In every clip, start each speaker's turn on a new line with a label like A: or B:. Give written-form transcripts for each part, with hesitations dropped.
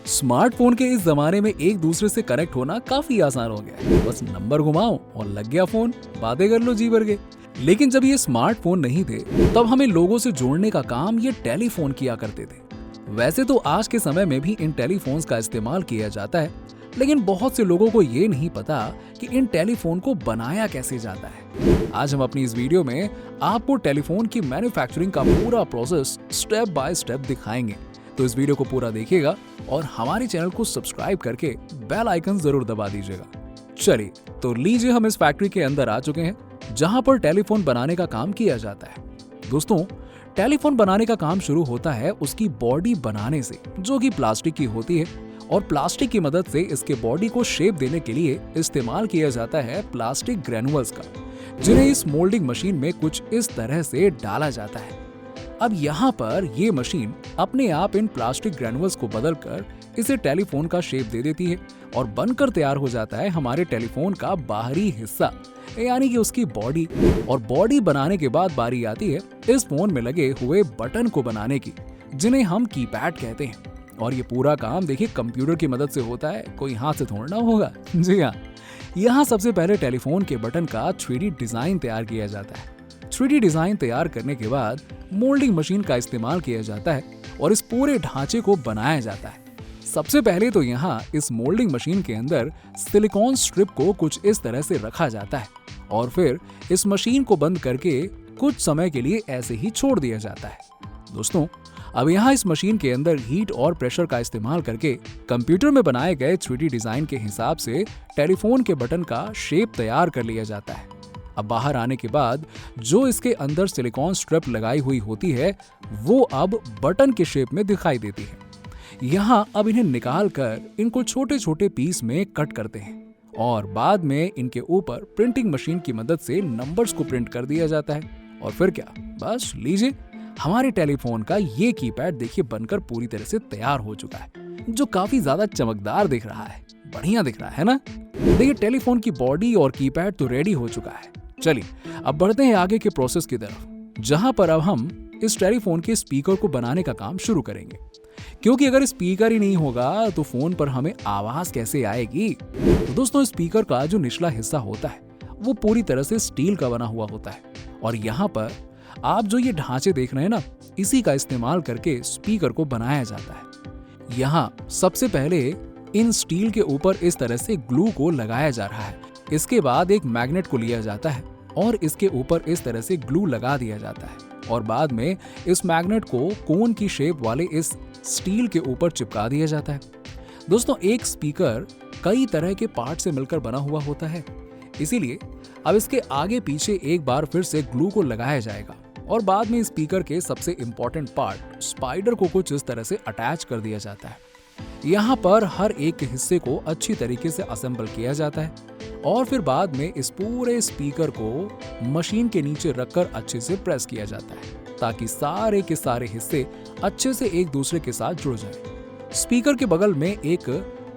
A: Smartphone के इस जमाने में एक दूसरे से कनेक्ट होना काफी आसान हो गया है। बस नंबर घुमाओ और लग गया फोन, बातें कर लो जी भर के। लेकिन जब ये स्मार्टफोन नहीं थे तब हमें लोगों से जोड़ने का काम ये टेलीफोन किया करते थे। वैसे तो आज के समय में भी इन टेलीफोन्स का इस्तेमाल किया जाता है, लेकिन बहुत से लोगों को ये नहीं पता कि इन टेलीफोन को बनाया कैसे जाता है। आज हम अपनी इस वीडियो में आपको टेलीफोन की मैन्युफैक्चरिंग का पूरा प्रोसेस स्टेप बाय स्टेप दिखाएंगे। तो इस वीडियो को पूरा देखिएगा और हमारे चैनल को सब्सक्राइब करके बेल आइकन जरूर दबा दीजिएगा। चलिए तो लीजिए, हम इस फैक्ट्री के अंदर आ चुके हैं जहां पर टेलीफोन बनाने का काम किया जाता है। दोस्तों, टेलीफोन बनाने का काम शुरू होता है उसकी बॉडी बनाने से, जो कि प्लास्टिक की होती है, और प्लास्टिक की मदद से इसके बॉडी को शेप देने के लिए इस्तेमाल किया जाता है प्लास्टिक ग्रेनुअल्स का, जिन्हें इस मोल्डिंग मशीन में कुछ इस तरह से डाला जाता है। अब यहाँ पर ये मशीन अपने आप इन प्लास्टिक ग्रेनुअल्स को बदलकर इसे टेलीफोन का शेप दे देती है और बनकर तैयार हो जाता है हमारे टेलीफोन का बाहरी हिस्सा, यानी कि उसकी बॉडी। और बॉडी बनाने के बाद बारी आती है इस फोन में लगे हुए बटन को बनाने की, जिन्हें हम कीपैड कहते हैं। और ये पूरा काम देखिए कंप्यूटर की मदद से होता है, कोई हाथ से थोड़ना होगा। जी हाँ, यहाँ सबसे पहले टेलीफोन के बटन का 3D डिजाइन तैयार किया जाता है। 3D डिजाइन तैयार करने के बाद मोल्डिंग मशीन का इस्तेमाल किया जाता है और इस पूरे ढांचे को बनाया जाता है। सबसे पहले तो यहाँ इस मोल्डिंग मशीन के अंदर सिलिकॉन स्ट्रिप को कुछ इस तरह से रखा जाता है और फिर इस मशीन को बंद करके कुछ समय के लिए ऐसे ही छोड़ दिया जाता है। दोस्तों, अब यहाँ इस मशीन के अंदर हीट और प्रेशर का इस्तेमाल करके कंप्यूटर में बनाए गए 3D डिजाइन के हिसाब से टेलीफोन के बटन का शेप तैयार कर लिया जाता है। अब बाहर आने के बाद जो इसके अंदर सिलिकॉन स्ट्रिप लगाई हुई होती है वो अब बटन के शेप में दिखाई देती है। यहाँ अब इन्हें निकाल कर इनको छोटे छोटे पीस में कट करते हैं और बाद में इनके ऊपर प्रिंटिंग मशीन की मदद से नंबर्स को प्रिंट कर दिया जाता है। और फिर क्या, बस लीजिए, हमारे टेलीफोन का ये कीपैड देखिए बनकर पूरी तरह से तैयार हो चुका है, जो काफी ज्यादा चमकदार दिख रहा है, बढ़िया दिख रहा है ना। देखिए, टेलीफोन की बॉडी और कीपैड तो रेडी हो चुका है। चलिए अब बढ़ते हैं आगे के प्रोसेस की तरफ, जहां पर अब हम इस टेलीफोन के स्पीकर को बनाने का काम शुरू करेंगे, क्योंकि अगर स्पीकर ही नहीं होगा तो फोन पर हमें आवाज कैसे आएगी। तो दोस्तों, स्पीकर का जो निचला हिस्सा होता है वो पूरी तरह से स्टील का बना हुआ होता है और यहाँ पर आप जो ये ढांचे देख रहे हैं ना, इसी का इस्तेमाल करके स्पीकर को बनाया जाता है। यहाँ सबसे पहले इन स्टील के ऊपर इस तरह से ग्लू को लगाया जा रहा है। इसके बाद एक मैग्नेट को लिया जाता है और इसके ऊपर इस तरह से ग्लू लगा दिया जाता है और बाद में इस मैग्नेट को कोन की शेप वाले इस स्टील के ऊपर चिपका दिया जाता है। दोस्तों, एक स्पीकर कई तरह के पार्ट से मिलकर बना हुआ होता है, इसीलिए अब इसके आगे पीछे एक बार फिर से ग्लू को लगाया जाएगा और बाद में स्पीकर के सबसे इंपॉर्टेंट पार्ट स्पाइडर को कुछ इस तरह से अटैच कर दिया जाता है। यहाँ पर हर एक हिस्से को अच्छी तरीके से असेंबल किया जाता है और फिर बाद में इस पूरे स्पीकर को मशीन के नीचे रखकर अच्छे से प्रेस किया जाता है, ताकि सारे के सारे हिस्से अच्छे से एक दूसरे के साथ जुड़ जाएं। स्पीकर के बगल में एक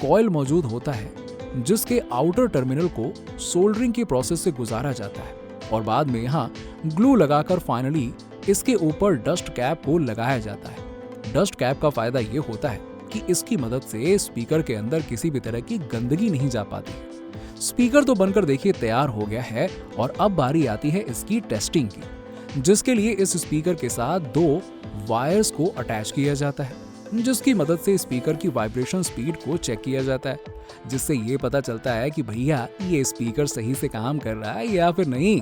A: कॉइल मौजूद होता है, जिसके आउटर टर्मिनल को सोल्डरिंग के प्रोसेस से गुजारा जाता है और बाद में यहाँ ग्लू लगाकर फाइनली इसके ऊपर डस्ट कैप को लगाया जाता है। डस्ट कैप का फायदा ये होता है कि इसकी मदद से स्पीकर के अंदर किसी भी तरह की गंदगी नहीं जा पाती। स्पीकर तो बनकर देखिए तैयार हो गया है और अब बारी आती है इसकी टेस्टिंग की, जिसके लिए इस स्पीकर के साथ 2 वायर्स को अटैच किया जाता है, जिसकी मदद से स्पीकर की वाइब्रेशन स्पीड को चेक किया जाता है, जिससे ये पता चलता है कि भैया ये स्पीकर सही से काम कर रहा है या फिर नहीं।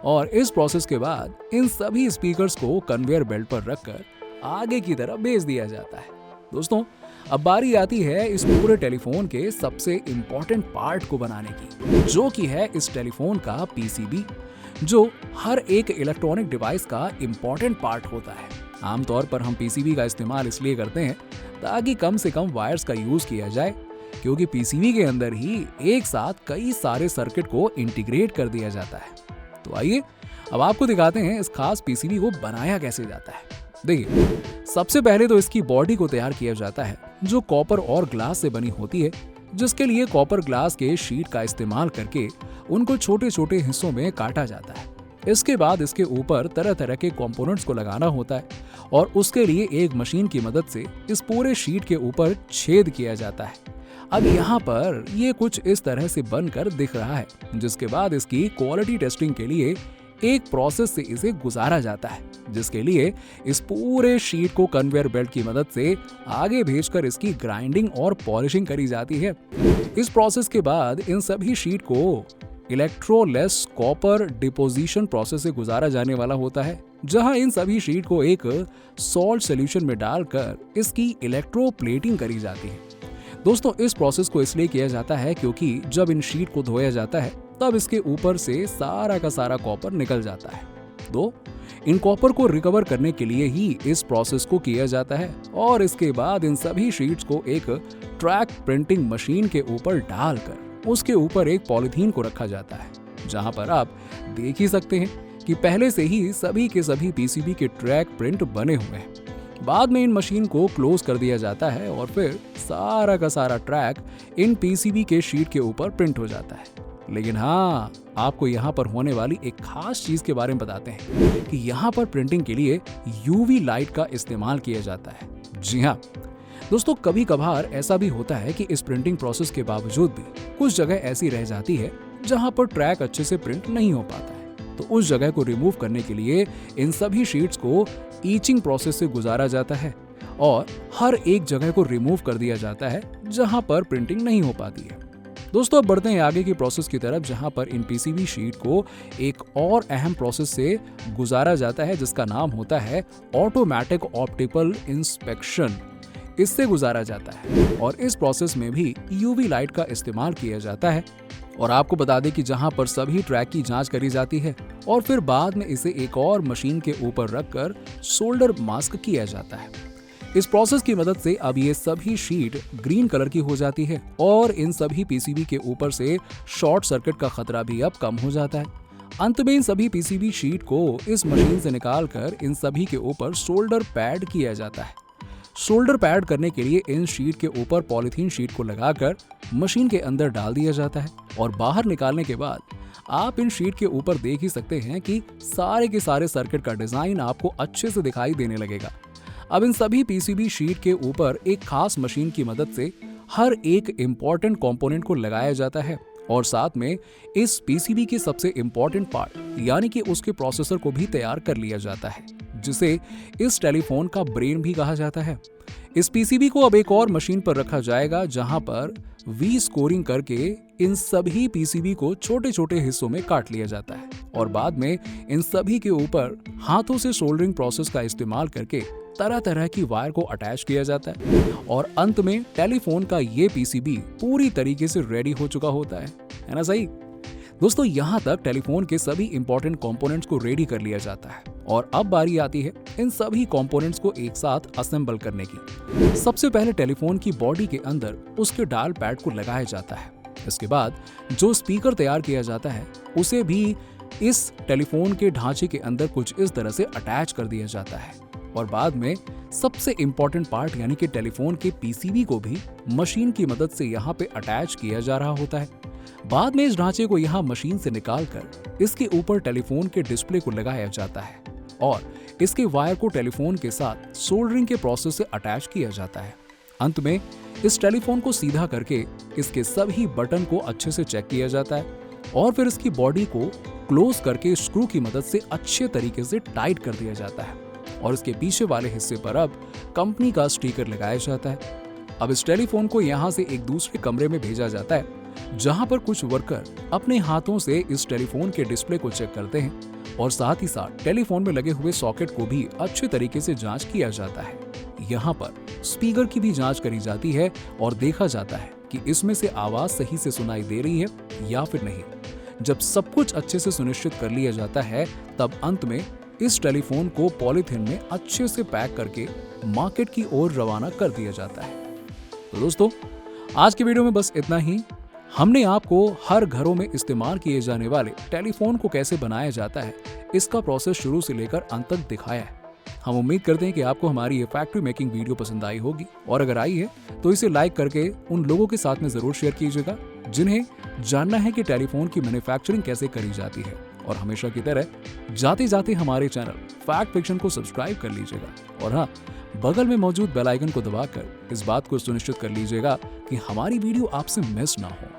A: और इस प्रोसेस के बाद इन सभी स्पीकर्स को कन्वेयर बेल्ट पर रखकर आगे की तरफ भेज दिया जाता है। दोस्तों, अब बारी आती है इस पूरे टेलीफोन के सबसे इंपॉर्टेंट पार्ट को बनाने की, जो कि है इस टेलीफोन का पीसीबी, जो हर एक इलेक्ट्रॉनिक डिवाइस का इंपॉर्टेंट पार्ट होता है। आमतौर पर हम पीसीबी का इस्तेमाल इसलिए करते हैं ताकि कम से कम वायर्स का यूज किया जाए, क्योंकि पीसीबी के अंदर ही एक साथ कई सारे सर्किट को इंटीग्रेट कर दिया जाता है। तो आइए अब आपको दिखाते हैं इस खास पीसीबी को बनाया कैसे जाता है। देखिए, सबसे पहले तो इसकी बॉडी को तैयार किया जाता है, जो कॉपर और ग्लास से बनी होती है, जिसके लिए कॉपर ग्लास के शीट का इस्तेमाल करके उनको छोटे छोटे हिस्सों में काटा जाता है। इसके बाद इसके ऊपर तरह तरह के कंपोनेंट्स को लगाना होता है और उसके लिए एक मशीन की मदद से इस पूरे शीट के ऊपर छेद किया जाता है। अब यहाँ पर ये कुछ इस तरह से बनकर दिख रहा है, जिसके बाद इसकी क्वालिटी टेस्टिंग के लिए एक प्रोसेस से इसे गुजारा जाता है, जिसके लिए इस पूरे शीट को कन्वेयर बेल्ट की मदद से आगे भेजकर इसकी ग्राइंडिंग और पॉलिशिंग करी जाती है। इस प्रोसेस के बाद इन सभी शीट को इलेक्ट्रोलेस कॉपर डिपोजिशन प्रोसेस से गुजारा जाने वाला होता है, जहां इन सभी शीट को एक सॉल्ट सॉल्यूशन में डालकर इसकी इलेक्ट्रोप्लेटिंग करी जाती है। दोस्तों, इस प्रोसेस को इसलिए किया जाता है क्योंकि जब इन शीट को धोया जाता है तब इसके ऊपर से सारा का सारा कॉपर निकल जाता है। तो इन कॉपर को रिकवर करने के लिए ही इस प्रोसेस को किया जाता है और इसके बाद इन सभी शीट्स को एक ट्रैक प्रिंटिंग मशीन के ऊपर डालकर उसके ऊपर एक पॉलिथीन को रखा जाता है, जहां पर आप देख ही सकते हैं कि पहले से ही सभी के सभी पीसीबी के ट्रैक प्रिंट बने हुए हैं। बाद में इन मशीन को क्लोज कर दिया जाता है और फिर सारा का सारा ट्रैक इन पीसीबी के शीट के ऊपर प्रिंट हो जाता है। लेकिन हाँ, आपको यहाँ पर होने वाली एक खास चीज के बारे में बताते हैं कि यहाँ पर प्रिंटिंग के लिए यूवी लाइट का इस्तेमाल किया जाता है। जी हाँ दोस्तों, कभी कभार ऐसा भी होता है कि इस प्रिंटिंग प्रोसेस के बावजूद भी कुछ जगह ऐसी रह जाती है जहाँ पर ट्रैक अच्छे से प्रिंट नहीं हो पाता है। तो उस जगह को रिमूव करने के लिए इन सभी शीट्स को ईचिंग प्रोसेस से गुजारा जाता है और हर एक जगह को रिमूव कर दिया जाता है जहाँ पर प्रिंटिंग नहीं हो पाती है। दोस्तों, अब बढ़ते हैं आगे की प्रोसेस की तरफ, जहां पर इन पीसीबी शीट को एक और अहम प्रोसेस से गुजारा जाता है, जिसका नाम होता है ऑटोमेटिक ऑप्टिकल इंस्पेक्शन। इससे गुजारा जाता है और इस प्रोसेस में भी यूवी लाइट का इस्तेमाल किया जाता है। और आपको बता दें कि जहां पर सभी ट्रैक की जांच करी जाती है और फिर बाद में इसे एक और मशीन के ऊपर रखकर सोल्डर मास्क किया जाता है। इस प्रोसेस की मदद से अब ये सभी शीट ग्रीन कलर की हो जाती है और इन सभी पीसीबी के ऊपर से शॉर्ट सर्किट का खतरा भी अब कम हो जाता है। अंत में इन सभी पीसीबी शीट को इस मशीन से निकालकर इन सभी के ऊपर सोल्डर पैड किया जाता है। सोल्डर पैड करने के लिए इन शीट के ऊपर पॉलिथीन शीट को लगाकर मशीन के अंदर डाल दिया जाता है और बाहर निकालने के बाद आप इन शीट के ऊपर देख ही सकते हैं कि सारे के सारे सर्किट का डिजाइन आपको अच्छे से दिखाई देने लगेगा। अब इन सभी पीसीबी शीट के ऊपर एक खास मशीन की मदद से हर एक इम्पॉर्टेंट कंपोनेंट को लगाया जाता है और साथ में इस पीसीबी के सबसे इम्पॉर्टेंट पार्ट यानी कि उसके प्रोसेसर को भी तैयार कर लिया जाता है, जिसे इस टेलीफोन का ब्रेन भी कहा जाता है। इस पीसीबी को अब एक और मशीन पर रखा जाएगा, जहां पर वी स्कोरिंग करके इन सभी पीसीबी को छोटे छोटे हिस्सों में काट लिया जाता है और बाद में इन सभी के ऊपर हाथों से सोल्डरिंग प्रोसेस का इस्तेमाल करके तरह तरह की वायर को अटैच किया जाता है और अंत में टेलीफोन का ये पीसीबी पूरी तरीके से रेडी हो चुका होता है ना सही? दोस्तों, यहाँ तक टेलीफोन के सभी इंपॉर्टेंट कंपोनेंट्स को रेडी कर लिया जाता है और अब बारी आती है इन सभी कंपोनेंट्स को एक साथ असेंबल करने की। सबसे पहले टेलीफोन की बॉडी के अंदर उसके डायल पैड को लगाया जाता है। इसके बाद जो स्पीकर तैयार किया जाता है उसे भी इस टेलीफोन के ढांचे के अंदर कुछ इस तरह से अटैच कर दिया जाता है और बाद में सबसे इंपॉर्टेंट पार्ट यानी कि टेलीफोन के पीसीबी को भी मशीन की मदद से यहाँ पे अटैच किया जा रहा होता है। बाद में इस ढांचे को यहाँ मशीन से निकालकर इसके ऊपर टेलीफोन के डिस्प्ले को लगाया जाता है और इसके वायर को टेलीफोन के साथ सोल्डरिंग के प्रोसेस से अटैच किया जाता है। अंत में इस टेलीफोन को सीधा करके इसके सभी बटन को अच्छे से चेक किया जाता है और फिर इसकी बॉडी को क्लोज करके स्क्रू की मदद से अच्छे तरीके से टाइट कर दिया जाता है और इसके पीछे वाले हिस्से पर अब कंपनी का स्टिकर लगाया जाता है। अब इस टेलीफोन को यहाँ से एक दूसरे कमरे में भेजा जाता है, जहाँ पर कुछ वर्कर अपने हाथों से इस टेलीफोन के डिस्प्ले को चेक करते हैं और साथ ही साथ टेलीफोन में लगे हुए सॉकेट को भी अच्छे तरीके से जांच किया जाता है। यहाँ पर स्पीकर की भी जांच करी जाती है और देखा जाता है कि इसमें से आवाज सही से सुनाई दे रही है या फिर नहीं। जब सब कुछ अच्छे से सुनिश्चित कर लिया जाता है तब अंत में इस टेलीफोन को पॉलीथिन में अच्छे से पैक करके मार्केट की ओर रवाना कर दिया जाता है। तो दोस्तों, आज की वीडियो में बस इतना ही। हमने आपको हर घरों में इस्तेमाल किए जाने वाले टेलीफोन को कैसे बनाया जाता है इसका प्रोसेस शुरू से लेकर अंत तक दिखाया है। हम उम्मीद करते हैं कि आपको हमारी ये फैक्ट्री मेकिंग वीडियो पसंद आई होगी और अगर आई है तो इसे लाइक करके उन लोगों के साथ में जरूर शेयर कीजिएगा जिन्हें जानना है कि टेलीफोन की मैन्युफैक्चरिंग कैसे करी जाती है और हमेशा की तरह जाते जाते हमारे चैनल फैक्ट फिक्शन को सब्सक्राइब कर लीजिएगा और हाँ, बगल में मौजूद बेल आइकन को दबाकर इस बात को सुनिश्चित कर लीजिएगा कि हमारी वीडियो आपसे मिस ना हो।